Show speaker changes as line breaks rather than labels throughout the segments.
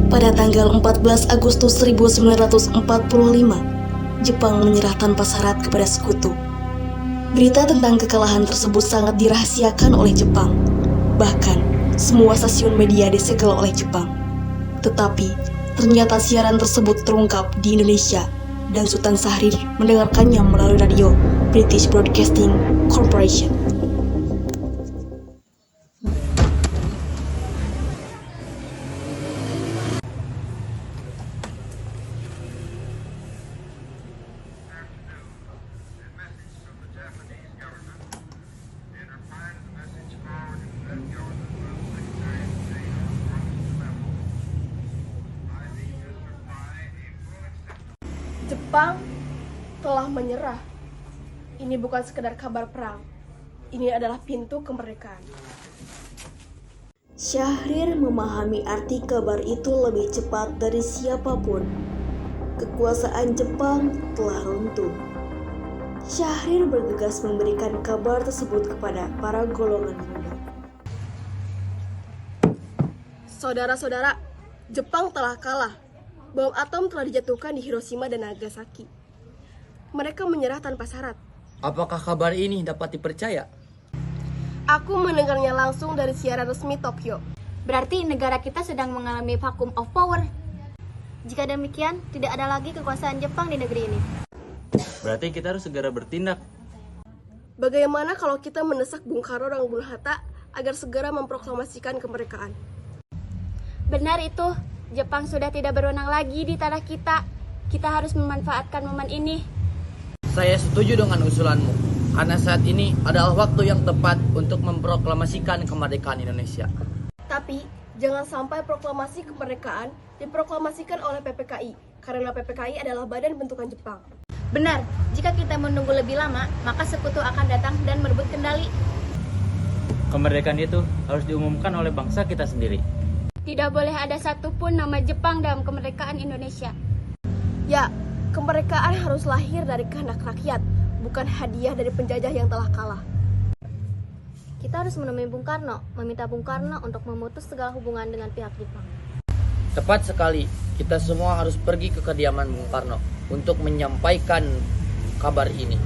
Pada tanggal 14 Agustus 1945, Jepang menyerah tanpa syarat kepada sekutu. Berita tentang kekalahan tersebut sangat dirahasiakan oleh Jepang. Bahkan, semua stasiun media disegel oleh Jepang. Tetapi, ternyata siaran tersebut terungkap di Indonesia dan Sultan Syahrir mendengarkannya melalui radio British Broadcasting Corporation.
Jepang telah menyerah. Ini bukan sekedar kabar perang. Ini adalah pintu kemerdekaan.
Syahrir memahami arti kabar itu lebih cepat dari siapapun. Kekuasaan Jepang telah runtuh. Syahrir bergegas memberikan kabar tersebut kepada para golongan muda.
Saudara-saudara, Jepang telah kalah. Bom atom telah dijatuhkan di Hiroshima dan Nagasaki. Mereka menyerah tanpa syarat.
Apakah kabar ini dapat dipercaya?
Aku mendengarnya langsung dari siaran resmi Tokyo.
Berarti negara kita sedang mengalami vacuum of power. Jika demikian, tidak ada lagi kekuasaan Jepang di negeri ini.
Berarti kita harus segera bertindak.
Bagaimana kalau kita mendesak Bung Karno dan Bung Hatta agar segera memproklamasikan kemerdekaan?
Benar itu, Jepang sudah tidak berwenang lagi di tanah kita. Kita harus memanfaatkan momen ini.
Saya setuju dengan usulanmu, karena saat ini adalah waktu yang tepat untuk memproklamasikan kemerdekaan Indonesia.
Tapi, jangan sampai proklamasi kemerdekaan diproklamasikan oleh PPKI, karena PPKI adalah badan bentukan Jepang.
Benar, jika kita menunggu lebih lama, maka sekutu akan datang dan merebut kendali.
Kemerdekaan itu harus diumumkan oleh bangsa kita sendiri.
Tidak boleh ada satupun nama Jepang dalam kemerdekaan Indonesia.
Ya, kemerdekaan harus lahir dari kehendak rakyat, bukan hadiah dari penjajah yang telah kalah.
Kita harus menemui Bung Karno, meminta Bung Karno untuk memutus segala hubungan dengan pihak Jepang.
Tepat sekali, kita semua harus pergi ke kediaman Bung Karno untuk menyampaikan kabar ini.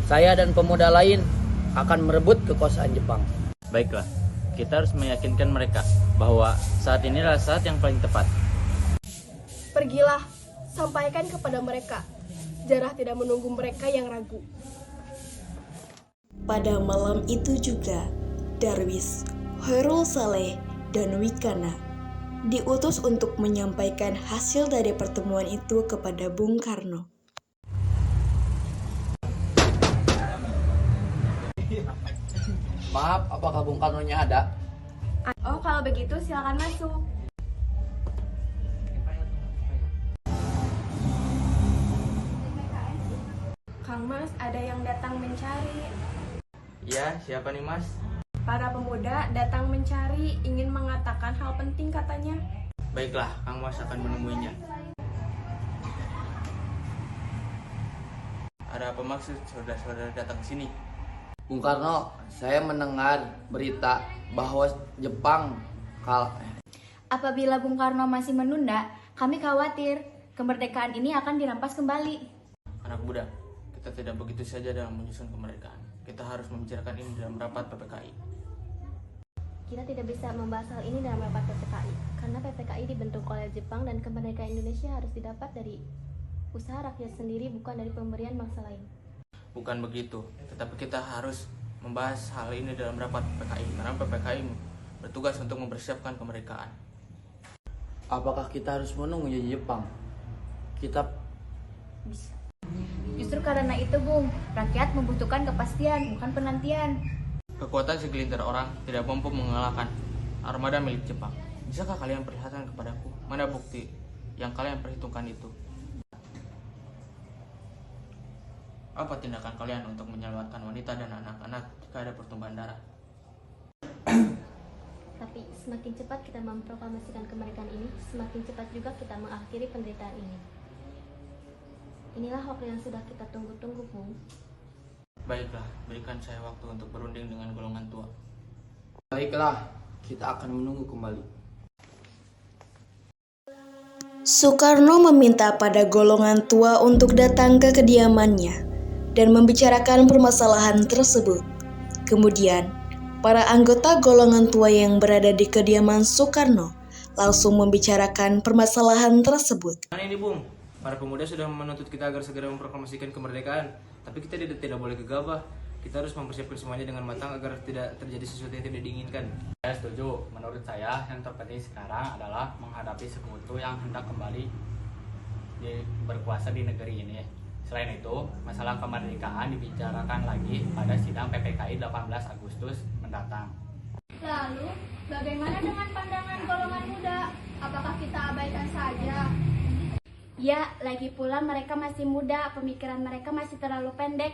Saya dan pemuda lain akan merebut kekuasaan Jepang. Baiklah, kita harus meyakinkan mereka bahwa saat ini adalah saat yang paling tepat.
Pergilah, sampaikan kepada mereka. Jarah tidak menunggu mereka yang ragu.
Pada malam itu juga, Darwis, Hoirul Saleh, dan Wikana diutus untuk menyampaikan hasil dari pertemuan itu kepada Bung Karno.
Maaf, apakah Bung Karno-nya ada?
Oh, kalau begitu silakan masuk.
Kang Mas, ada yang datang mencari.
Ya, siapa nih Mas?
Para pemuda datang mencari, ingin mengatakan hal penting katanya.
Baiklah, Kang Mas akan menemuinya. Ada apa maksud saudara-saudara datang ke sini? Bung Karno, saya mendengar berita bahwa Jepang kalah.
Apabila Bung Karno masih menunda, kami khawatir kemerdekaan ini akan dirampas kembali.
Anak muda, kita tidak begitu saja dalam menyusun kemerdekaan. Kita harus membicarakan ini dalam rapat PPKI.
Kita tidak bisa membahas hal ini dalam rapat PPKI, karena PPKI dibentuk oleh Jepang dan kemerdekaan Indonesia harus didapat dari usaha rakyat sendiri, bukan dari pemberian bangsa lain.
Bukan begitu, tetapi kita harus membahas hal ini dalam rapat PPKI, karena PPKI bertugas untuk mempersiapkan kemerdekaan. Apakah kita harus menunggu janji Jepang? Kita
Bisa. Justru karena itu, Bung, rakyat membutuhkan kepastian, bukan penantian.
Kekuatan segelintir orang tidak mampu mengalahkan armada milik Jepang. Bisakah kalian perlihatkan kepadaku mana bukti yang kalian perhitungkan itu? Apa tindakan kalian untuk menyelamatkan wanita dan anak-anak jika ada pertumpahan darah?
Tapi semakin cepat kita memproklamasikan kemerdekaan ini, semakin cepat juga kita mengakhiri penderitaan ini. Inilah waktu yang sudah kita tunggu-tunggu, Bung.
Baiklah, berikan saya waktu untuk berunding dengan golongan tua.
Baiklah, kita akan menunggu kembali.
Soekarno meminta pada golongan tua untuk datang ke kediamannya dan membicarakan permasalahan tersebut. Kemudian, para anggota golongan tua yang berada di kediaman Soekarno langsung membicarakan permasalahan tersebut.
Mana ini, Bung? Para pemuda sudah menuntut kita agar segera memproklamasikan kemerdekaan, tapi kita tidak boleh gegabah. Kita harus mempersiapkan semuanya dengan matang agar tidak terjadi sesuatu yang tidak diinginkan.
Saya setuju. Menurut saya, yang terpenting sekarang adalah menghadapi sekutu yang hendak kembali berkuasa di negeri ini. Selain itu, masalah kemerdekaan dibicarakan lagi pada sidang PPKI 18 Agustus mendatang.
Lalu, bagaimana dengan pandangan golongan muda? Apakah kita abaikan saja?
Ya, lagi pula mereka masih muda, pemikiran mereka masih terlalu pendek.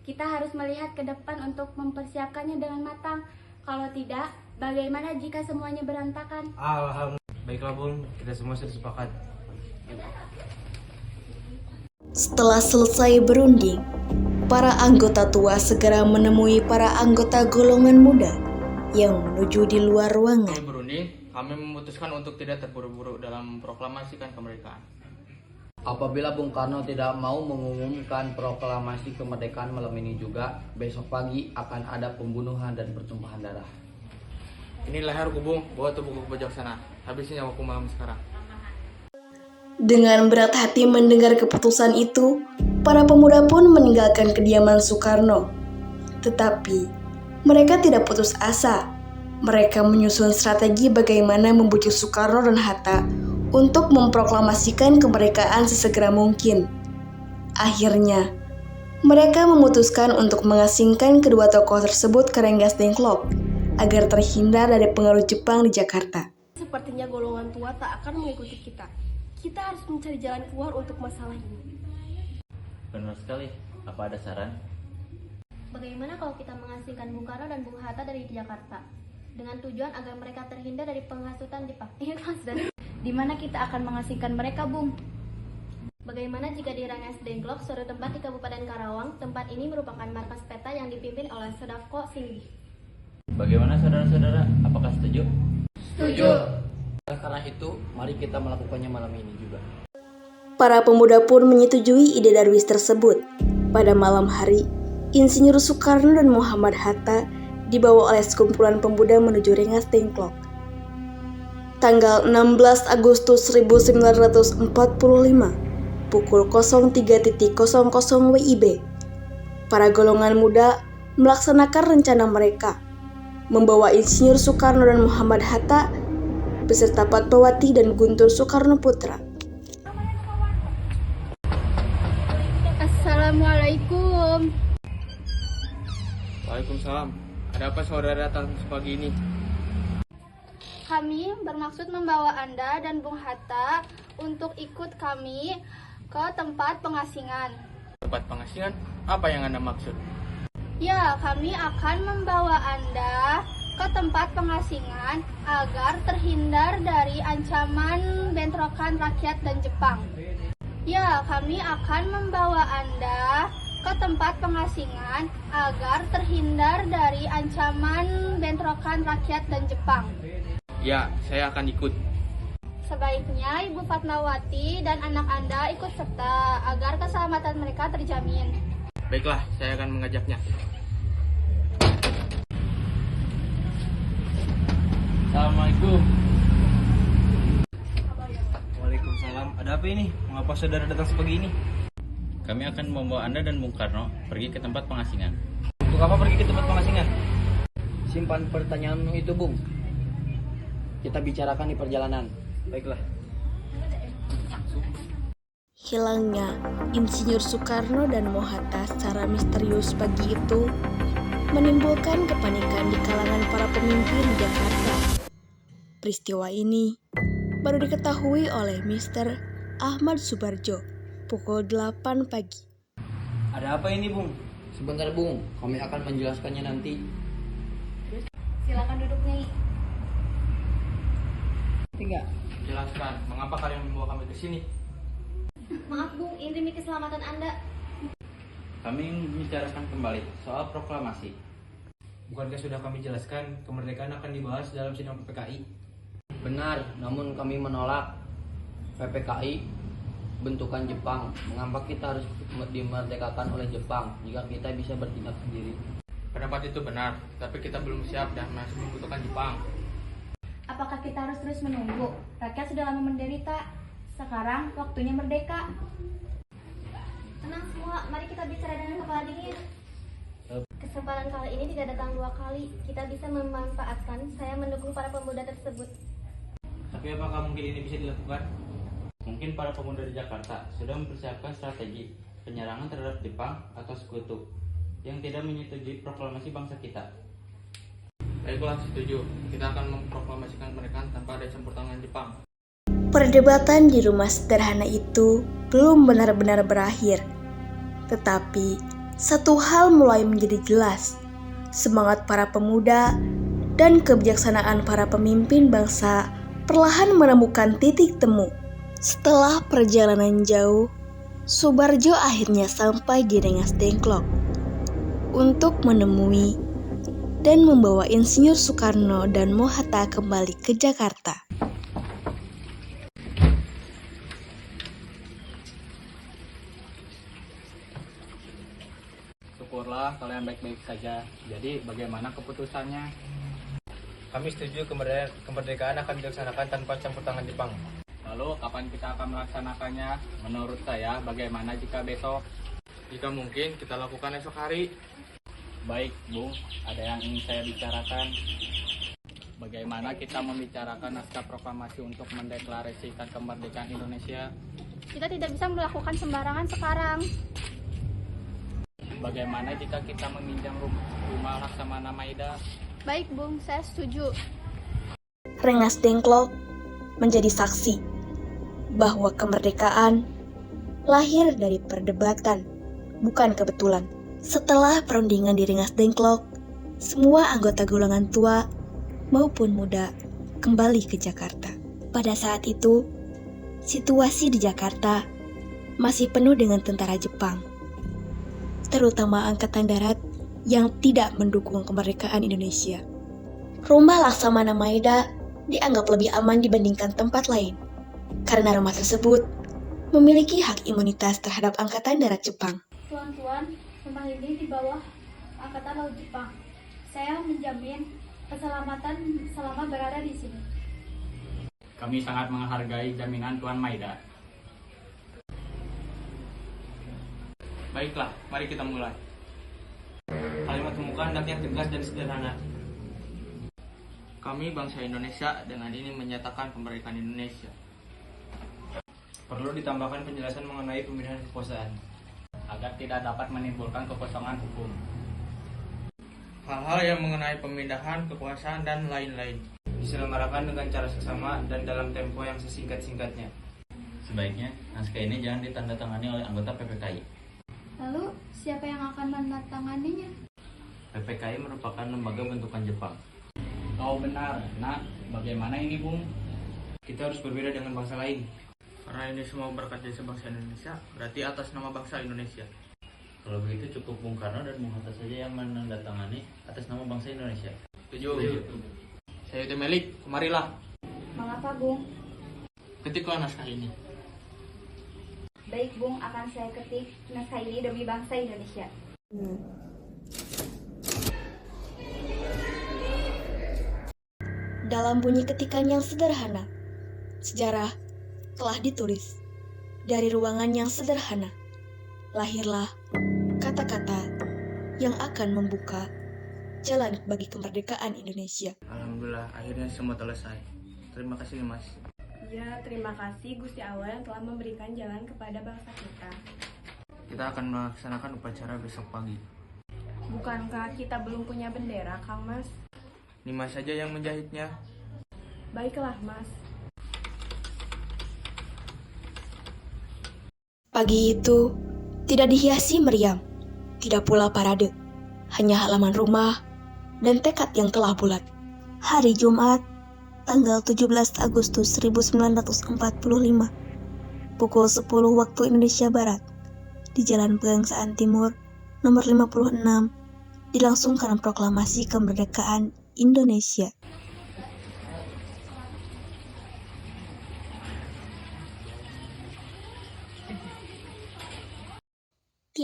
Kita harus melihat ke depan untuk mempersiapkannya dengan matang. Kalau tidak, bagaimana jika semuanya berantakan?
Alhamdulillah. Baiklah, Bung. Kita semua sudah sepakat.
Setelah selesai berunding, para anggota tua segera menemui para anggota golongan muda yang menuju di luar ruangan.
Kami berunding, kami memutuskan untuk tidak terburu-buru dalam memproklamasikan kemerdekaan.
Apabila Bung Karno tidak mau mengumumkan proklamasi kemerdekaan malam ini juga, besok pagi akan ada pembunuhan dan pertumpahan darah.
Ini leherku, Bung. Bawa tubuhku ke pojok sana. Habisin nyawaku malam sekarang.
Dengan berat hati mendengar keputusan itu, para pemuda pun meninggalkan kediaman Soekarno. Tetapi, mereka tidak putus asa. Mereka menyusun strategi bagaimana membujuk Soekarno dan Hatta untuk memproklamasikan kemerdekaan sesegera mungkin. Akhirnya, mereka memutuskan untuk mengasingkan kedua tokoh tersebut ke Rengas Dengklok agar terhindar dari pengaruh Jepang di Jakarta.
Sepertinya golongan tua tak akan mengikuti kita. Kita harus mencari jalan keluar untuk masalah ini.
Benar sekali. Apa ada saran?
Bagaimana kalau kita mengasingkan Bung Karno dan Bung Hatta dari Jakarta? Dengan tujuan agar mereka terhindar dari penghasutan Jepang. Di mana kita akan mengasingkan mereka, Bung? Bagaimana jika di Rengas Dengklok, suatu tempat di Kabupaten Karawang? Tempat ini merupakan markas peta yang dipimpin oleh Sodako Singgi.
Bagaimana saudara-saudara? Apakah setuju?
Setuju. Karena itu, mari kita melakukannya malam ini juga.
Para pemuda pun menyetujui ide Darwis tersebut. Pada malam hari, Insinyur Soekarno dan Muhammad Hatta dibawa oleh sekumpulan pemuda menuju Rengas Dengklok. Tanggal 16 Agustus 1945, pukul 03.00 WIB, para golongan muda melaksanakan rencana mereka, membawa Insinyur Soekarno dan Muhammad Hatta beserta Fatmawati dan Guntur Soekarno Putra.
Assalamualaikum.
Waalaikumsalam. Ada apa saudara datang pagi ini?
Kami bermaksud membawa Anda dan Bung Hatta untuk ikut kami ke tempat pengasingan.
Tempat pengasingan? Apa yang Anda maksud?
Ya, kami akan membawa Anda ke tempat pengasingan agar terhindar dari ancaman bentrokan rakyat dan Jepang. Ya, kami akan membawa Anda ke tempat pengasingan agar terhindar dari ancaman bentrokan rakyat dan Jepang.
Ya, saya akan ikut.
Sebaiknya Ibu Fatmawati dan anak Anda ikut serta agar keselamatan mereka terjamin.
Baiklah, saya akan mengajaknya.
Assalamualaikum. Waalaikumsalam. Ada apa ini? Mengapa saudara datang sepagi ini?
Kami akan membawa Anda dan Bung Karno pergi ke tempat pengasingan.
Untuk apa pergi ke tempat pengasingan?
Simpan pertanyaanmu itu, Bung. Kita bicarakan di perjalanan.
Baiklah.
Hilangnya Insinyur Soekarno dan Hatta secara misterius pagi itu menimbulkan kepanikan di kalangan para pemimpin di Jakarta. Peristiwa ini baru diketahui oleh Mr. Ahmad Subarjo pukul 8 pagi.
Ada apa ini, Bung?
Sebentar, Bung. Kami akan menjelaskannya nanti.
Silakan duduk, Nyai.
Tinggal.
Jelaskan, mengapa kalian membawa kami ke sini?
Maaf, Bung, ini demi keselamatan Anda.
Kami ingin membicarakan kembali soal proklamasi.
Bukankah sudah kami jelaskan kemerdekaan akan dibahas dalam sidang PPKI?
Benar, namun kami menolak. PPKI bentukan Jepang. Mengapa kita harus dimerdekakan oleh Jepang jika kita bisa bertindak sendiri?
Pendapat itu benar, tapi kita belum siap dan masih membutuhkan Jepang.
Apakah kita harus terus menunggu? Rakyat sudah lama menderita. Sekarang waktunya merdeka. Tenang semua, mari kita bicara dengan kepala dingin. Kesempatan kali ini tidak datang 2 kali. Kita bisa memanfaatkan. Saya mendukung para pemuda tersebut.
Tapi apakah mungkin ini bisa dilakukan?
Mungkin para pemuda di Jakarta sudah mempersiapkan strategi penyerangan terhadap Jepang atau sekutu yang tidak menyetujui proklamasi bangsa kita.
Baiklah, setuju. Kita akan memproklamasikan mereka tanpa ada campur tangan Jepang.
Perdebatan di rumah sederhana itu belum benar-benar berakhir. Tetapi, satu hal mulai menjadi jelas. Semangat para pemuda dan kebijaksanaan para pemimpin bangsa perlahan menemukan titik temu. Setelah perjalanan jauh, Subarjo akhirnya sampai di Rengas Dengklok untuk menemui dan membawa Insinyur Soekarno dan Mohatta kembali ke Jakarta.
Syukurlah kalian baik-baik saja. Jadi bagaimana keputusannya?
Kami setuju kemerdekaan akan dilaksanakan tanpa campur tangan Jepang.
Lalu kapan kita akan melaksanakannya? Menurut saya, bagaimana jika besok? Jika mungkin, kita lakukan esok hari. Baik, Bung. Ada yang ingin saya bicarakan. Bagaimana kita membicarakan naskah proklamasi untuk mendeklarasikan kemerdekaan Indonesia?
Kita tidak bisa melakukan sembarangan sekarang.
Bagaimana jika kita meminjam rumah Laksamana Maida?
Baik, Bung, saya setuju.
Rengas Dengklok menjadi saksi bahwa kemerdekaan lahir dari perdebatan, bukan kebetulan. Setelah perundingan di Rengas Dengklok, semua anggota golongan tua maupun muda kembali ke Jakarta. Pada saat itu, situasi di Jakarta masih penuh dengan tentara Jepang, terutama Angkatan Darat yang tidak mendukung kemerdekaan Indonesia. Rumah Laksamana Maida dianggap lebih aman dibandingkan tempat lain, karena rumah tersebut memiliki hak imunitas terhadap Angkatan Darat Jepang.
Tuan-tuan, rumah ini di bawah Angkatan Laut Jepang. Saya menjamin keselamatan selama berada di sini.
Kami sangat menghargai jaminan Tuan Maida. Baiklah, mari kita mulai.
Kalimat pembukaan hendaknya tegas dan sederhana.
Kami bangsa Indonesia dengan ini menyatakan kemerdekaan Indonesia.
Perlu ditambahkan penjelasan mengenai pemindahan kekuasaan
Agar tidak dapat menimbulkan kekosongan hukum. Hal-hal yang mengenai pemindahan kekuasaan dan lain-lain
diselenggarakan dengan cara seksama dan dalam tempo yang sesingkat-singkatnya.
Sebaiknya naskah ini jangan ditandatangani oleh anggota PPKI.
Lalu, siapa yang akan menandatanganinya?
PPKI merupakan lembaga bentukan Jepang.
Kau benar, Nak. Bagaimana ini, Bung?
Kita harus berbeda dengan bangsa lain.
Karena ini semua berkat jasa bangsa Indonesia, berarti atas nama bangsa Indonesia.
Kalau begitu cukup Bung Karno dan Bung Hatta saja yang menandatangani atas nama bangsa Indonesia.
Setuju. Saya Temelik, kemarilah.
Mengapa, Bung?
Ketiklah naskah ini.
Baik, Bung, akan saya ketik naskah ini demi bangsa Indonesia.
Dalam bunyi ketikan yang sederhana, sejarah telah ditulis. Dari ruangan yang sederhana, lahirlah kata-kata yang akan membuka jalan bagi kemerdekaan Indonesia.
Alhamdulillah, akhirnya semua selesai. Terima kasih, Mas.
Ya, terima kasih Gusti Allah yang telah memberikan jalan kepada bangsa kita.
Kita akan melaksanakan upacara besok pagi.
Bukankah kita belum punya bendera, Kang Mas?
Nimas saja yang menjahitnya.
Baiklah, Mas.
Pagi itu tidak dihiasi meriam, tidak pula parade, hanya halaman rumah dan tekad yang telah bulat. Hari Jumat, tanggal 17 Agustus 1945, pukul 10 waktu Indonesia Barat, di Jalan Pegangsaan Timur, nomor 56, dilangsungkan proklamasi kemerdekaan Indonesia.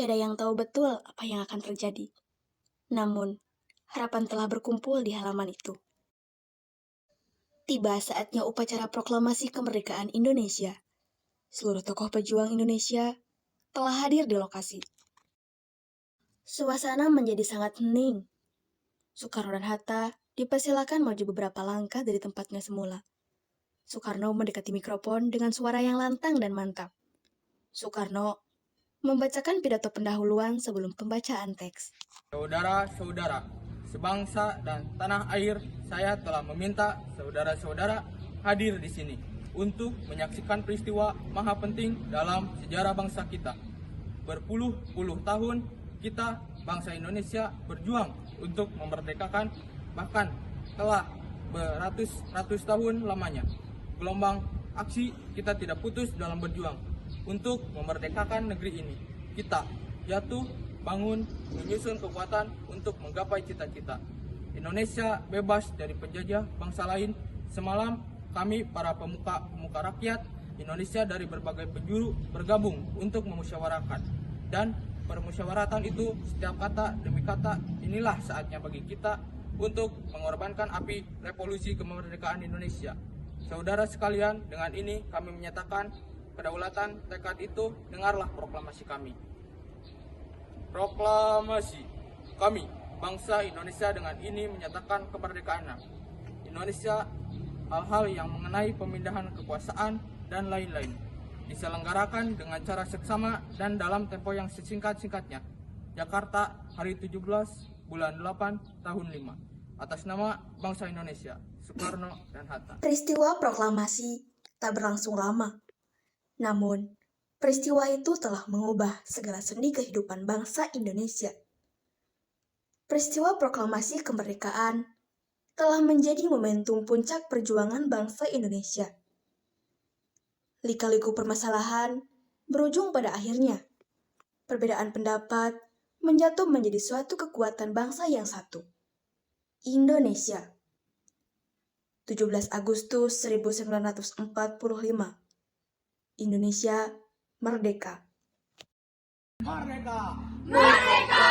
Tiada yang tahu betul apa yang akan terjadi. Namun, harapan telah berkumpul di halaman itu. Tiba saatnya upacara proklamasi kemerdekaan Indonesia. Seluruh tokoh pejuang Indonesia telah hadir di lokasi. Suasana menjadi sangat hening. Soekarno dan Hatta dipersilakan maju beberapa langkah dari tempatnya semula. Soekarno mendekati mikrofon dengan suara yang lantang dan mantap. Soekarno membacakan pidato pendahuluan sebelum pembacaan teks.
Saudara-saudara, sebangsa dan tanah air, saya telah meminta saudara-saudara hadir di sini untuk menyaksikan peristiwa maha penting dalam sejarah bangsa kita. Berpuluh-puluh tahun kita, bangsa Indonesia, berjuang untuk memerdekakan, bahkan telah beratus-ratus tahun lamanya. Gelombang aksi kita tidak putus dalam berjuang untuk memerdekakan negeri ini. Kita jatuh, bangun, menyusun kekuatan untuk menggapai cita-cita. Indonesia bebas dari penjajah bangsa lain. Semalam kami para pemuka rakyat Indonesia dari berbagai penjuru bergabung untuk memusyawarahkan. Dan permusyawaratan itu setiap kata demi kata, inilah saatnya bagi kita untuk mengorbankan api revolusi kemerdekaan Indonesia. Saudara sekalian, dengan ini kami menyatakan kedaulatan tekad itu, dengarlah proklamasi kami. Proklamasi kami, bangsa Indonesia, dengan ini menyatakan kemerdekaan Indonesia, hal-hal yang mengenai pemindahan kekuasaan dan lain-lain diselenggarakan dengan cara seksama dan dalam tempo yang sesingkat-singkatnya. Jakarta, hari 17 bulan 8 tahun 5. Atas nama bangsa Indonesia, Soekarno dan Hatta.
Peristiwa proklamasi tak berlangsung lama. Namun, peristiwa itu telah mengubah segala sendi kehidupan bangsa Indonesia. Peristiwa proklamasi kemerdekaan telah menjadi momentum puncak perjuangan bangsa Indonesia. Lika-liku permasalahan berujung pada akhirnya. Perbedaan pendapat menjatuh menjadi suatu kekuatan bangsa yang satu. Indonesia. 17 Agustus 1945. Indonesia merdeka.
Merdeka!
Merdeka!